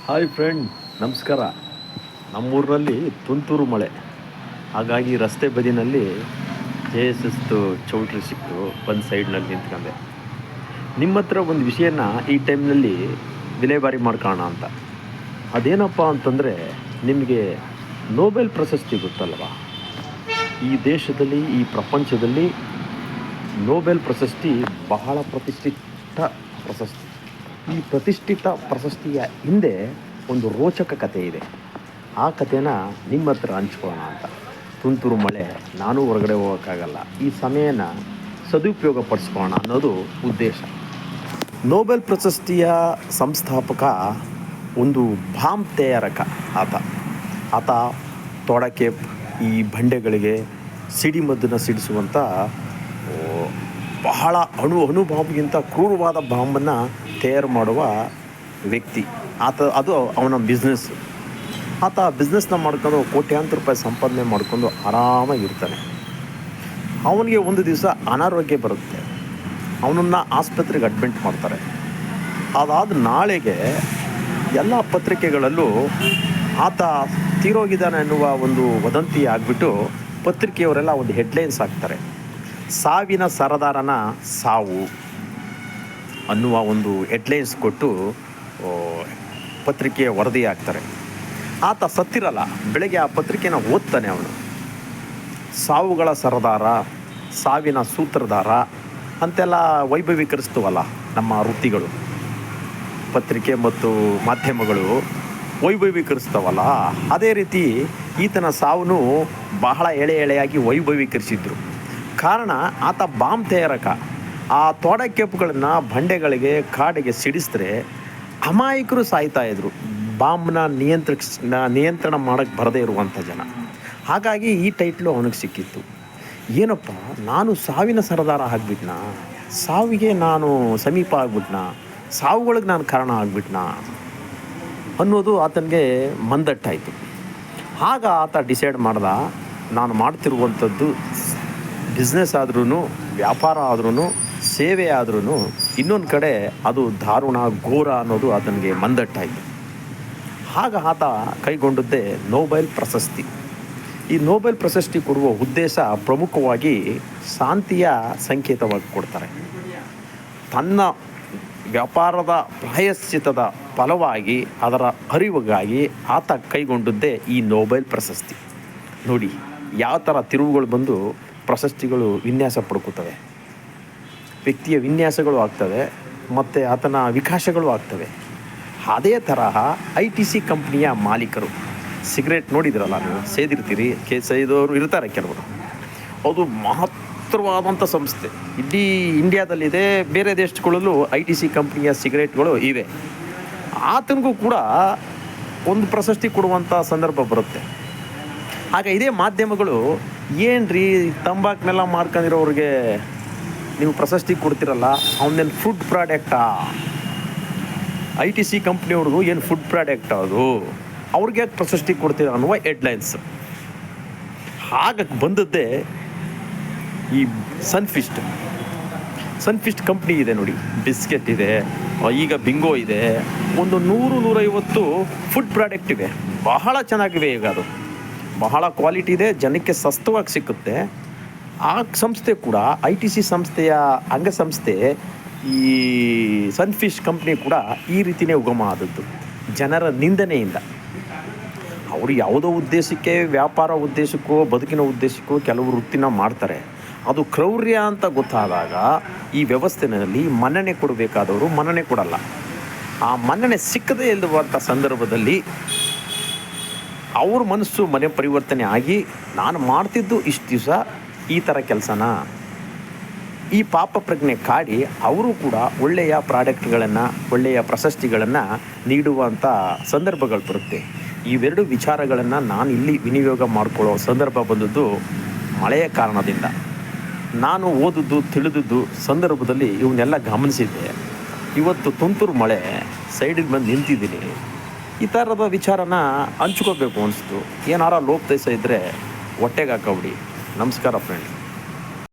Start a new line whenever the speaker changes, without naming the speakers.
Hi friend, ನಮಸ್ಕಾರ. ನಮ್ಮೂರಿನಲ್ಲಿ ತುಂತುರು ಮಳೆ, ಹಾಗಾಗಿ ರಸ್ತೆ ಬದಿನಲ್ಲಿ ಜೆ ಎಸ್ ಎಸ್ದು ಚೌಲ್ಟ್ರಿ ಸಿಕ್ತು. ಒಂದು ಸೈಡ್ನಲ್ಲಿ ನಿಂತ್ಕೊಂಡೆ. ನಿಮ್ಮ ಹತ್ರ ಒಂದು ವಿಷಯನ ಈ ಟೈಮ್ನಲ್ಲಿ ವಿಲೇವಾರಿ ಮಾಡ್ಕೊಳ್ಳೋಣ ಅಂತ. ಅದೇನಪ್ಪ ಅಂತಂದರೆ, ನಿಮಗೆ ನೋಬೆಲ್ ಪ್ರಶಸ್ತಿ ಗೊತ್ತಲ್ವಾ? ಈ ದೇಶದಲ್ಲಿ, ಈ ಪ್ರಪಂಚದಲ್ಲಿ ನೋಬೆಲ್ ಪ್ರಶಸ್ತಿ ಬಹಳ ಪ್ರತಿಷ್ಠಿತ ಪ್ರಶಸ್ತಿ. ಈ ಪ್ರತಿಷ್ಠಿತ ಪ್ರಶಸ್ತಿಯ ಹಿಂದೆ ಒಂದು ರೋಚಕ ಕಥೆ ಇದೆ. ಆ ಕಥೆನ ನಿಮ್ಮ ಹತ್ರ ಹಂಚ್ಕೊಳ್ಳೋಣ ಅಂತ. ತುಂತುರು ಮಳೆ, ನಾನು ಹೊರಗಡೆ ಹೋಗೋಕ್ಕಾಗಲ್ಲ, ಈ ಸಮಯನ ಸದುಪಯೋಗ ಪಡಿಸ್ಕೊಳ್ಳೋಣ ಅನ್ನೋದು ಉದ್ದೇಶ. ನೋಬೆಲ್ ಪ್ರಶಸ್ತಿಯ ಸಂಸ್ಥಾಪಕ ಒಂದು ಬಾಂಬ್ ತಯಾರಕ. ಆತ ತೊಡಕೆ ಈ ಬಂಡೆಗಳಿಗೆ ಸಿಡಿಮದ್ದನ್ನು ಸಿಡಿಸುವಂಥ ಬಹಳ ಅಣು ಬಾಂಬ್ಗಿಂತ ಕ್ರೂರವಾದ ಬಾಂಬನ್ನು ತಯಾರು ಮಾಡುವ ವ್ಯಕ್ತಿ ಅದು ಅವನ ಬಿಸ್ನೆಸ್. ಆತ ಬಿಸ್ನೆಸ್ನ ಮಾಡ್ಕೊಂಡು ಕೋಟ್ಯಾಂತರ ರೂಪಾಯಿ ಸಂಪಾದನೆ ಮಾಡಿಕೊಂಡು ಆರಾಮಾಗಿರ್ತಾನೆ. ಅವನಿಗೆ ಒಂದು ದಿವಸ ಅನಾರೋಗ್ಯ ಬರುತ್ತೆ. ಅವನನ್ನು ಆಸ್ಪತ್ರೆಗೆ ಅಡ್ಮಿಟ್ ಮಾಡ್ತಾರೆ. ಅದಾದ ನಾಳೆಗೆ ಎಲ್ಲ ಪತ್ರಿಕೆಗಳಲ್ಲೂ ಆತ ತೀರೋಗಿದ್ದಾನೆ ಅನ್ನುವ ಒಂದು ವದಂತಿ ಆಗಿಬಿಟ್ಟು ಪತ್ರಿಕೆಯವರೆಲ್ಲ ಒಂದು ಹೆಡ್ಲೈನ್ಸ್ ಹಾಕ್ತಾರೆ. ಸಾವಿನ ಸರದಾರನ ಸಾವು ಅನ್ನುವ ಒಂದು ಹೆಡ್ಲೈನ್ಸ್ ಕೊಟ್ಟು ಪತ್ರಿಕೆಯ ವರದಿ ಹಾಕ್ತಾರೆ. ಆತ ಸತ್ತಿರಲ್ಲ. ಬೆಳಗ್ಗೆ ಆ ಪತ್ರಿಕೆನ ಓದ್ತಾನೆ ಅವನು. ಸಾವುಗಳ ಸರದಾರ, ಸಾವಿನ ಸೂತ್ರಧಾರ ಅಂತೆಲ್ಲ ವೈಭವೀಕರಿಸ್ತವಲ್ಲ ನಮ್ಮ ವೃತ್ತಿಗಳು, ಪತ್ರಿಕೆ ಮತ್ತು ಮಾಧ್ಯಮಗಳು ವೈಭವೀಕರಿಸ್ತವಲ್ಲ, ಅದೇ ರೀತಿ ಈತನ ಸಾವನ್ನು ಬಹಳ ಎಳೆಯಾಗಿ ವೈಭವೀಕರಿಸಿದ್ರು. ಕಾರಣ, ಆತ ಬಾಂಬ್ ತಯಾರಕ. ಆ ತೊಡಕೆಪ್ಪುಗಳನ್ನು ಬಂಡೆಗಳಿಗೆ, ಕಾಡಿಗೆ ಸಿಡಿಸಿದ್ರೆ ಅಮಾಯಕರು ಸಾಯ್ತಾಯಿದ್ರು. ಬಾಂಬ್ನ ನಿಯಂತ್ರಣ ಮಾಡೋಕ್ಕೆ ಬರದೇ ಇರುವಂಥ ಜನ. ಹಾಗಾಗಿ ಈ ಟೈಟ್ಲು ಅವನಿಗೆ ಸಿಕ್ಕಿತ್ತು. ಏನಪ್ಪ, ನಾನು ಸಾವಿನ ಸರದಾರ ಆಗಿಬಿಟ್ನಾ, ಸಾವಿಗೆ ನಾನು ಸಮೀಪ ಆಗ್ಬಿಟ್ನಾ, ಸಾವುಗಳಿಗೆ ನಾನು ಕಾರಣ ಆಗಿಬಿಟ್ನಾ ಅನ್ನೋದು ಆತನಿಗೆ ಮಂದಟ್ಟಾಯಿತು. ಆಗ ಆತ ಡಿಸೈಡ್ ಮಾಡ್ದ, ನಾನು ಮಾಡ್ತಿರುವಂಥದ್ದು ಬಿಸ್ನೆಸ್ ಆದ್ರೂ, ವ್ಯಾಪಾರ ಆದ್ರೂ, ಸೇವೆ ಆದ್ರೂ, ಇನ್ನೊಂದು ಕಡೆ ಅದು ದಾರುಣ, ಘೋರ ಅನ್ನೋದು ಆತನಿಗೆ ಮಂದಟ್ಟಾಯಿತು. ಆಗ ಆತ ಕೈಗೊಂಡದ್ದೇ ನೋಬೆಲ್ ಪ್ರಶಸ್ತಿ. ಈ ನೋಬೆಲ್ ಪ್ರಶಸ್ತಿ ಕೊಡುವ ಉದ್ದೇಶ ಪ್ರಮುಖವಾಗಿ ಶಾಂತಿಯ ಸಂಕೇತವಾಗಿ ಕೊಡ್ತಾರೆ. ತನ್ನ ವ್ಯಾಪಾರದ ಪ್ರಾಯಶ್ಚಿತದ ಫಲವಾಗಿ, ಅದರ ಅರಿವಿಗಾಗಿ ಆತ ಕೈಗೊಂಡದ್ದೇ ಈ ನೋಬೆಲ್ ಪ್ರಶಸ್ತಿ. ನೋಡಿ ಯಾವ ಥರ ತಿರುವುಗಳು ಬಂದು ಪ್ರಶಸ್ತಿಗಳು ವಿನ್ಯಾಸ ಪಡ್ಕೋತವೆ. ವ್ಯಕ್ತಿಯ ವಿನ್ಯಾಸಗಳು ಆಗ್ತವೆ ಮತ್ತು ಆತನ ವಿಕಾಸಗಳು ಆಗ್ತವೆ. ಅದೇ ತರಹ ITC ಕಂಪ್ನಿಯ ಮಾಲೀಕರು, ಸಿಗರೇಟ್ ನೋಡಿದ್ರಲ್ಲ ನೀವು, ಸೇದಿರ್ತೀರಿ, ಸೇದೋರು ಇರ್ತಾರೆ ಕೆಲವರು. ಅದು ಮಹತ್ತರವಾದಂಥ ಸಂಸ್ಥೆ, ಇಡೀ ಇಂಡಿಯಾದಲ್ಲಿದೆ. ಬೇರೆ ದೇಶಗಳಲ್ಲೂ ITC ಕಂಪ್ನಿಯ ಸಿಗರೇಟ್ಗಳು ಇವೆ. ಆತನಿಗೂ ಕೂಡ ಒಂದು ಪ್ರಶಸ್ತಿ ಕೊಡುವಂಥ ಸಂದರ್ಭ ಬರುತ್ತೆ. ಆಗ ಇದೇ ಮಾಧ್ಯಮಗಳು, ಏನ್ರಿ ತಂಬಾಕನೆಲ್ಲ ಮಾಡ್ಕೊಂಡಿರೋರಿಗೆ ನೀವು ಪ್ರಶಸ್ತಿ ಕೊಡ್ತಿರಲ್ಲ, ಅವನೇನು ಫುಡ್ ಪ್ರಾಡಕ್ಟಾ? ITC ಕಂಪ್ನಿಯವ್ರಿಗೂ ಏನು ಫುಡ್ ಪ್ರಾಡಕ್ಟ್ ಅದು, ಅವ್ರಿಗೆ ಪ್ರಶಸ್ತಿ ಕೊಡ್ತೀರ ಅನ್ನುವ ಹೆಡ್ಲೈನ್ಸ್. ಹಾಗೆ ಬಂದದ್ದೇ ಈ ಸನ್ಫಿಸ್ಟ್ ಕಂಪ್ನಿ ಇದೆ ನೋಡಿ. ಬಿಸ್ಕೆಟ್ ಇದೆ, ಈಗ ಬಿಂಗೋ ಇದೆ, ಒಂದು 100-150 ಫುಡ್ ಪ್ರಾಡಕ್ಟ್ ಇವೆ. ಬಹಳ ಚೆನ್ನಾಗಿವೆ. ಈಗ ಅದು ಬಹಳ ಕ್ವಾಲಿಟಿ ಇದೆ, ಜನಕ್ಕೆ ಸಸ್ತವಾಗಿ ಸಿಕ್ಕುತ್ತೆ. ಆ ಸಂಸ್ಥೆ ಕೂಡ ITC ಸಂಸ್ಥೆಯ ಅಂಗಸಂಸ್ಥೆ. ಈ ಸನ್ಫಿಶ್ ಕಂಪ್ನಿ ಕೂಡ ಈ ರೀತಿಯೇ ಉಗಮ ಆದದ್ದು, ಜನರ ನಿಂದನೆಯಿಂದ. ಅವರು ಯಾವುದೋ ಉದ್ದೇಶಕ್ಕೆ, ವ್ಯಾಪಾರ ಉದ್ದೇಶಕ್ಕೋ, ಬದುಕಿನ ಉದ್ದೇಶಕ್ಕೋ ಕೆಲವು ವೃತ್ತಿನ ಮಾಡ್ತಾರೆ. ಅದು ಕ್ರೌರ್ಯ ಅಂತ ಗೊತ್ತಾದಾಗ ಈ ವ್ಯವಸ್ಥೆಯಲ್ಲಿ ಮನ್ನಣೆ ಕೊಡಬೇಕಾದವರು ಮನ್ನಣೆ ಕೊಡಲ್ಲ. ಆ ಮನ್ನಣೆ ಸಿಕ್ಕದೇ ಇಲ್ಲದಂಥ ಸಂದರ್ಭದಲ್ಲಿ ಅವ್ರ ಮನಸ್ಸು ಪರಿವರ್ತನೆ ಆಗಿ, ನಾನು ಮಾಡ್ತಿದ್ದು ಇಷ್ಟು ದಿವಸ ಈ ಥರ ಕೆಲಸನ, ಈ ಪಾಪ ಪ್ರಜ್ಞೆ ಕಾಡಿ ಅವರು ಕೂಡ ಒಳ್ಳೆಯ ಪ್ರಾಡಕ್ಟ್ಗಳನ್ನು, ಒಳ್ಳೆಯ ಪ್ರಶಸ್ತಿಗಳನ್ನು ನೀಡುವಂಥ ಸಂದರ್ಭಗಳು ಬರುತ್ತೆ. ಇವೆರಡು ವಿಚಾರಗಳನ್ನು ನಾನು ಇಲ್ಲಿ ವಿನಿಯೋಗ ಮಾಡಿಕೊಳ್ಳೋ ಸಂದರ್ಭ ಬಂದದ್ದು ಮಳೆಯ ಕಾರಣದಿಂದ. ನಾನು ಓದಿದ್ದು ತಿಳಿದಿದ್ದು ಸಂದರ್ಭದಲ್ಲಿ ಇವನ್ನೆಲ್ಲ ಗಮನಿಸಿದ್ದೆ. ಇವತ್ತು ತುಂತುರು ಮಳೆ ಸೈಡಿಗೆ ಬಂದು ನಿಂತಿದ್ದೀನಿ. ಈ ಥರದ ವಿಚಾರನ ಹಂಚ್ಕೋಬೇಕು ಅನಿಸ್ತು. ಏನಾರ ಲೋಪದೈಸ ಇದ್ದರೆ ಹೊಟ್ಟೆಗೆ ಹಾಕೋಬಿಡಿ. ನಮಸ್ಕಾರ ಫ್ರೆಂಡ್.